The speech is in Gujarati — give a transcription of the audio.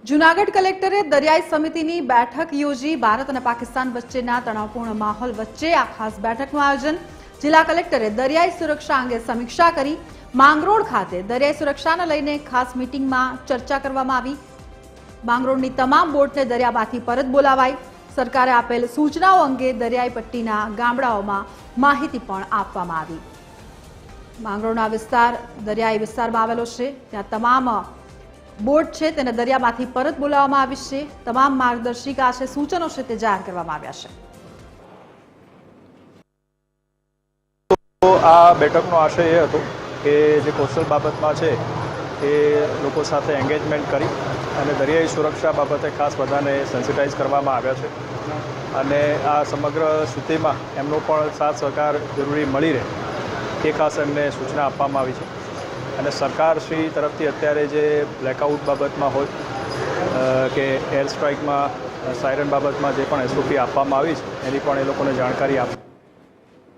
જૂનાગઢ કલેક્ટરે દરિયાઈ સમિતિની બેઠક યોજી ભારત અને પાકિસ્તાન વચ્ચેના તણાવપૂર્ણ માહોલ વચ્ચે આ ખાસ બેઠકનું આયોજન। જિલ્લા કલેક્ટરે દરિયાઈ સુરક્ષા અંગે સમીક્ષા કરી। માંગરોળ ખાતે દરિયાઈ સુરક્ષાને લઈને ખાસ મીટિંગમાં ચર્ચા કરવામાં આવી। માંગરોળની તમામ બોટને દરિયામાંથી પરત બોલાવાઈ। સરકારે આપેલ સૂચનાઓ અંગે દરિયાઈ પટ્ટીના ગામડાઓમાં માહિતી પણ આપવામાં આવી। માંગરોળનો વિસ્તાર દરિયાઈ વિસ્તારમાં આવેલો છે, ત્યાં તમામ બોટ છે તેને દરિયામાંથી પરત બોલાવવામાં આવી છે। તમામ માર્ગદર્શિકા છે, સૂચનો છે તે જાહેર કરવામાં આવ્યા છે। તો આ બેઠકનો આશય એ હતો કે જે કોસ્ટલ બાબતમાં છે એ લોકો સાથે એન્ગેજમેન્ટ કરી અને દરિયાઈ સુરક્ષા બાબતે ખાસ બધાને સેન્સિટાઇઝ કરવામાં આવ્યા છે અને આ સમગ્ર સ્થિતિમાં એમનો પણ સાથ સહકાર જરૂરી મળી રહે એ ખાસ એમને સૂચના આપવામાં આવી છે। અને સરકારશ્રી તરફથી અત્યારે જે બ્લેકઆઉટ બાબતમાં હોય કે એર સ્ટ્રાઇકમાં સાયરન બાબતમાં જે પણ એસઓપી આપવામાં આવી છે એની પણ એ લોકોને જાણકારી આપશે।